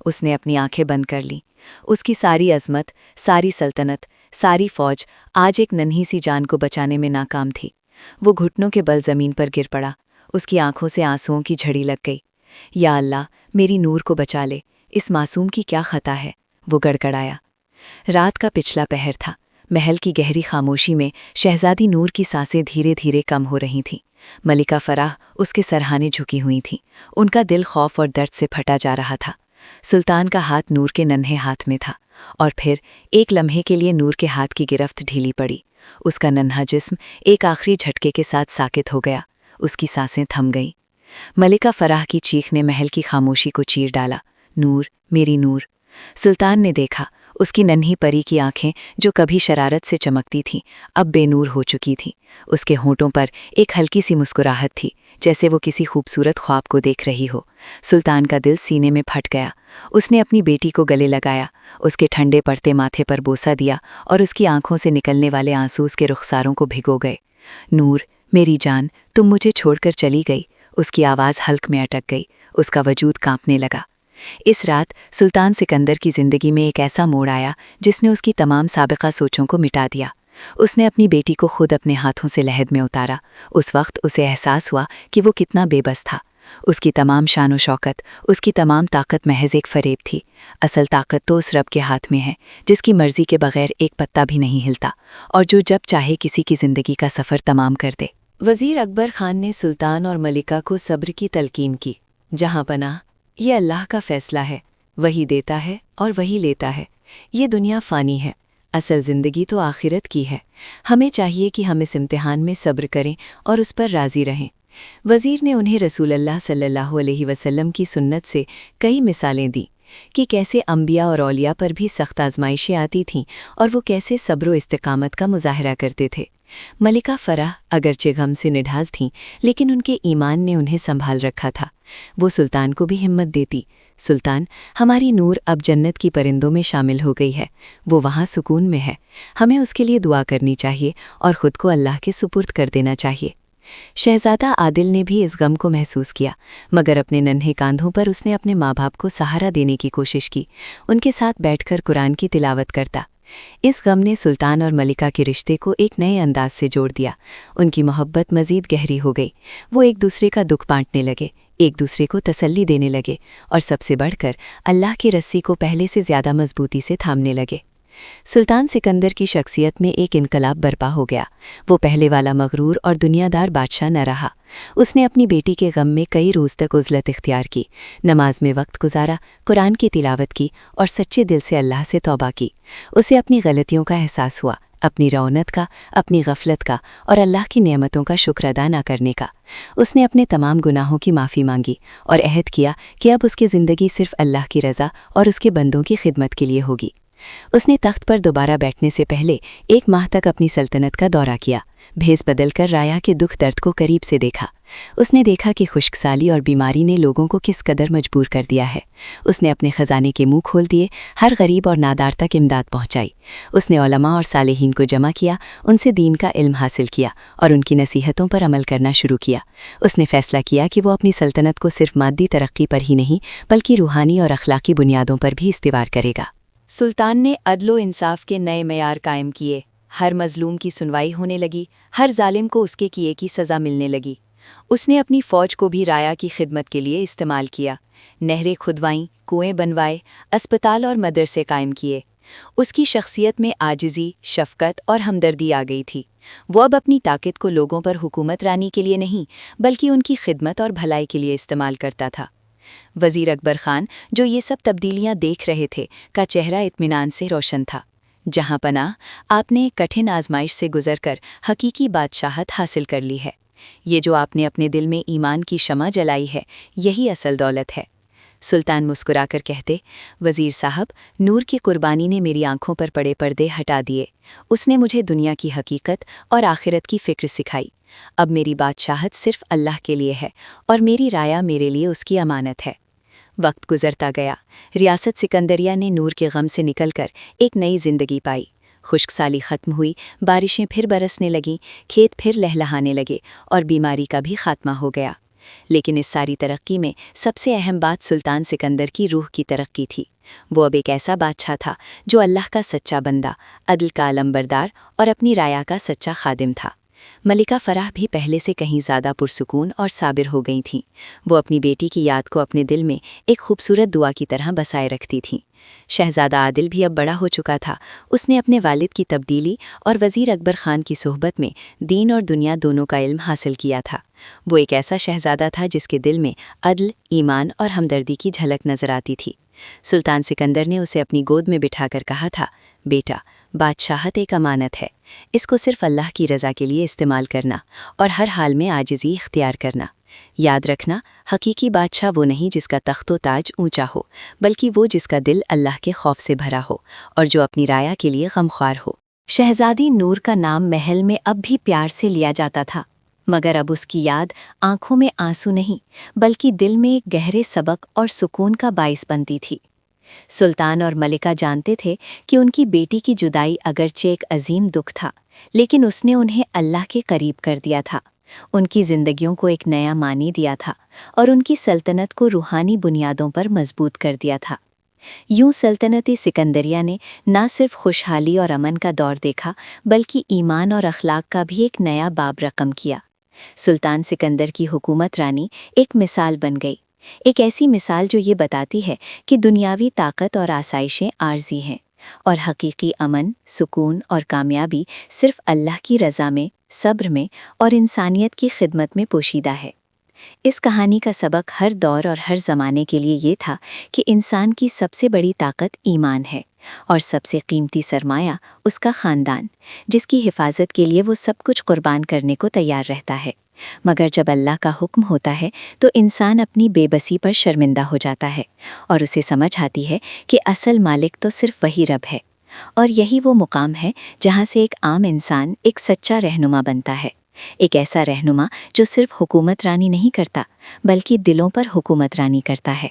اس نے اپنی آنکھیں بند کر لیں۔ اس کی ساری عظمت، ساری سلطنت، ساری فوج آج ایک ننھی سی جان کو بچانے میں ناکام تھی۔ وہ گھٹنوں کے بل زمین پر گر پڑا، اس کی آنکھوں سے آنسوؤں کی جھڑی لگ گئی۔ یا اللہ، میری نور کو بچا لے، اس معصوم کی کیا خطا ہے؟ وہ گڑگڑایا۔ رات کا پچھلا پہر تھا۔ محل کی گہری خاموشی میں شہزادی نور کی سانسیں دھیرے دھیرے کم ہو رہی تھیں۔ ملکہ فراح اس کے سرہانے جھکی ہوئی تھیں، ان کا دل خوف اور درد سے پھٹا جا رہا تھا۔ سلطان کا ہاتھ نور کے ننھے ہاتھ میں تھا، اور پھر ایک لمحے کے لیے نور کے ہاتھ کی گرفت ڈھیلی پڑی۔ اس کا ننھا جسم ایک آخری جھٹکے کے ساتھ ساکت ہو گیا، اس کی سانسیں تھم گئیں۔ ملکہ فراح کی چیخ نے محل کی خاموشی کو چیر ڈالا۔ نور، میری نور! سلطان نے دیکھا، اس کی ننھی پری کی آنکھیں جو کبھی شرارت سے چمکتی تھیں اب بے نور ہو چکی تھیں۔ اس کے ہونٹوں پر ایک ہلکی سی مسکراہٹ تھی، جیسے وہ کسی خوبصورت خواب کو دیکھ رہی ہو۔ سلطان کا دل سینے میں پھٹ گیا۔ اس نے اپنی بیٹی کو گلے لگایا، اس کے ٹھنڈے پڑتے ماتھے پر بوسہ دیا، اور اس کی آنکھوں سے نکلنے والے آنسو اس کے رخساروں کو بھگو گئے۔ نور، میری جان، تم مجھے چھوڑ کر چلی گئی۔ اس کی آواز حلق میں اٹک گئی، اس کا وجود کانپنے لگا۔ اس رات سلطان سکندر کی زندگی میں ایک ایسا موڑ آیا جس نے اس کی تمام سابقہ سوچوں کو مٹا دیا۔ اس نے اپنی بیٹی کو خود اپنے ہاتھوں سے لحد میں اتارا۔ اس وقت اسے احساس ہوا کہ وہ کتنا بے بس تھا۔ اس کی تمام شان و شوکت، اس کی تمام طاقت محض ایک فریب تھی۔ اصل طاقت تو اس رب کے ہاتھ میں ہے جس کی مرضی کے بغیر ایک پتا بھی نہیں ہلتا، اور جو جب چاہے کسی کی زندگی کا سفر تمام کر دے۔ وزیر اکبر خان نے سلطان اور ملکہ کو صبر کی تلقین کی۔ جہاں پناہ، یہ اللہ کا فیصلہ ہے، وہی دیتا ہے اور وہی لیتا ہے۔ یہ دنیا فانی ہے، اصل زندگی تو آخرت کی ہے۔ ہمیں چاہیے کہ ہم اس امتحان میں صبر کریں اور اس پر راضی رہیں۔ وزیر نے انہیں رسول اللہ صلی اللہ علیہ وسلم کی سنت سے کئی مثالیں دیں کہ کیسے انبیاء اور اولیاء پر بھی سخت آزمائشیں آتی تھیں اور وہ کیسے صبر و استقامت کا مظاہرہ کرتے تھے۔ ملکہ فراح اگرچہ غم سے نڈھاز تھیں، لیکن ان کے ایمان نے انہیں سنبھال رکھا تھا۔ وہ سلطان کو بھی ہمت دیتی، سلطان، ہماری نور اب جنت کی پرندوں میں شامل ہو گئی ہے، وہ وہاں سکون میں ہے، ہمیں اس کے لیے دعا کرنی چاہیے اور خود کو اللہ کے سپرد کر دینا چاہیے۔ شہزادہ عادل نے بھی اس غم کو محسوس کیا، مگر اپنے ننھے کاندھوں پر اس نے اپنے ماں باپ کو سہارا دینے کی کوشش کی، ان کے ساتھ بیٹھ کر قرآن کی تلاوت کرتا۔ اس غم نے سلطان اور ملکہ کے رشتے کو ایک نئے انداز سے جوڑ دیا۔ ان کی محبت مزید گہری ہو گئی، وہ ایک دوسرے کا دکھ بانٹنے لگے، ایک دوسرے کو تسلی دینے لگے، اور سب سے بڑھ کر اللہ کی رسی کو پہلے سے زیادہ مضبوطی سے تھامنے لگے۔ سلطان سکندر کی شخصیت میں ایک انقلاب برپا ہو گیا۔ وہ پہلے والا مغرور اور دنیا دار بادشاہ نہ رہا۔ اس نے اپنی بیٹی کے غم میں کئی روز تک عزلت اختیار کی، نماز میں وقت گزارا، قرآن کی تلاوت کی اور سچے دل سے اللہ سے توبہ کی۔ اسے اپنی غلطیوں کا احساس ہوا، اپنی رعونت کا، اپنی غفلت کا، اور اللہ کی نعمتوں کا شکر ادا نہ کرنے کا۔ اس نے اپنے تمام گناہوں کی معافی مانگی اور عہد کیا کہ اب اس کی زندگی صرف اللہ کی رضا اور اس کے بندوں کی خدمت کے لیے ہوگی۔ اس نے تخت پر دوبارہ بیٹھنے سے پہلے 1 ماہ تک اپنی سلطنت کا دورہ کیا، بھیس بدل کر رایا کے دکھ درد کو قریب سے دیکھا۔ اس نے دیکھا کہ خشک سالی اور بیماری نے لوگوں کو کس قدر مجبور کر دیا ہے۔ اس نے اپنے خزانے کے منہ کھول دیے، ہر غریب اور نادار تک امداد پہنچائی۔ اس نے علماء اور صالحین کو جمع کیا، ان سے دین کا علم حاصل کیا اور ان کی نصیحتوں پر عمل کرنا شروع کیا۔ اس نے فیصلہ کیا کہ وہ اپنی سلطنت کو صرف مادی ترقی پر ہی نہیں بلکہ روحانی اور اخلاقی بنیادوں پر بھی استوار کرے گا۔ سلطان نے عدل و انصاف کے نئے معیار قائم کیے، ہر مظلوم کی سنوائی ہونے لگی، ہر ظالم کو اس کے کیے کی سزا ملنے لگی۔ اس نے اپنی فوج کو بھی رایا کی خدمت کے لیے استعمال کیا، نہریں کھدوائیں، کنویں بنوائے، اسپتال اور مدرسے قائم کیے۔ اس کی شخصیت میں عاجزی، شفقت اور ہمدردی آ گئی تھی۔ وہ اب اپنی طاقت کو لوگوں پر حکومت رانی کے لیے نہیں بلکہ ان کی خدمت اور بھلائی کے لیے استعمال کرتا تھا۔ وزیر اکبر خان، جو یہ سب تبدیلیاں دیکھ رہے تھے، کا چہرہ اطمینان سے روشن تھا۔ جہاں پناہ، آپ نے کٹھن آزمائش سے گزر کر حقیقی بادشاہت حاصل کر لی ہے۔ یہ جو آپ نے اپنے دل میں ایمان کی شمع جلائی ہے، یہی اصل دولت ہے۔ سلطان مسکرا کر کہتے، وزیر صاحب، نور کی قربانی نے میری آنکھوں پر پڑے پردے ہٹا دیے، اس نے مجھے دنیا کی حقیقت اور آخرت کی فکر سکھائی۔ اب میری بادشاہت صرف اللہ کے لیے ہے اور میری رایا میرے لیے اس کی امانت ہے۔ وقت گزرتا گیا، ریاست سکندریہ نے نور کے غم سے نکل کر ایک نئی زندگی پائی۔ خشک سالی ختم ہوئی، بارشیں پھر برسنے لگیں، کھیت پھر لہلہانے لگے اور بیماری کا بھی خاتمہ ہو گیا۔ لیکن اس ساری ترقی میں سب سے اہم بات سلطان سکندر کی روح کی ترقی تھی۔ وہ اب ایک ایسا بادشاہ تھا جو اللہ کا سچا بندہ، عدل کا علمبردار اور اپنی رایا کا سچا خادم تھا۔ ملکہ فرح بھی پہلے سے کہیں زیادہ پرسکون اور صابر ہو گئی تھیں۔ وہ اپنی بیٹی کی یاد کو اپنے دل میں ایک خوبصورت دعا کی طرح بسائے رکھتی تھیں۔ شہزادہ عادل بھی اب بڑا ہو چکا تھا۔ اس نے اپنے والد کی تبدیلی اور وزیر اکبر خان کی صحبت میں دین اور دنیا دونوں کا علم حاصل کیا تھا۔ وہ ایک ایسا شہزادہ تھا جس کے دل میں عدل، ایمان اور ہمدردی کی جھلک نظر آتی تھی۔ سلطان سکندر نے اسے اپنی گود میں بٹھا کر کہا تھا، بیٹا، بادشاہت ایک امانت ہے، اس کو صرف اللہ کی رضا کے لیے استعمال کرنا اور ہر حال میں عاجزی اختیار کرنا۔ یاد رکھنا، حقیقی بادشاہ وہ نہیں جس کا تخت و تاج اونچا ہو، بلکہ وہ جس کا دل اللہ کے خوف سے بھرا ہو اور جو اپنی رایا کے لیے غمخوار ہو۔ شہزادی نور کا نام محل میں اب بھی پیار سے لیا جاتا تھا، مگر اب اس کی یاد آنکھوں میں آنسو نہیں بلکہ دل میں ایک گہرے سبق اور سکون کا باعث بنتی تھی۔ سلطان اور ملکہ جانتے تھے کہ ان کی بیٹی کی جدائی اگرچہ ایک عظیم دکھ تھا، لیکن اس نے انہیں اللہ کے قریب کر دیا تھا، ان کی زندگیوں کو ایک نیا معنی دیا تھا اور ان کی سلطنت کو روحانی بنیادوں پر مضبوط کر دیا تھا۔ یوں سلطنت سکندریہ نے نہ صرف خوشحالی اور امن کا دور دیکھا بلکہ ایمان اور اخلاق کا بھی ایک نیا باب رقم کیا۔ سلطان سکندر کی حکومت رانی ایک مثال بن گئی، ایک ایسی مثال جو یہ بتاتی ہے کہ دنیاوی طاقت اور آسائشیں عارضی ہیں اور حقیقی امن، سکون اور کامیابی صرف اللہ کی رضا میں، صبر میں اور انسانیت کی خدمت میں پوشیدہ ہے۔ اس کہانی کا سبق ہر دور اور ہر زمانے کے لیے یہ تھا کہ انسان کی سب سے بڑی طاقت ایمان ہے اور سب سے قیمتی سرمایہ اس کا خاندان، جس کی حفاظت کے لیے وہ سب کچھ قربان کرنے کو تیار رہتا ہے۔ مگر جب اللہ کا حکم ہوتا ہے تو انسان اپنی بے بسی پر شرمندہ ہو جاتا ہے اور اسے سمجھ آتی ہے کہ اصل مالک تو صرف وہی رب ہے، اور یہی وہ مقام ہے جہاں سے ایک عام انسان ایک سچا رہنما بنتا ہے، ایک ایسا رہنما جو صرف حکومت رانی نہیں کرتا بلکہ دلوں پر حکومت رانی کرتا ہے۔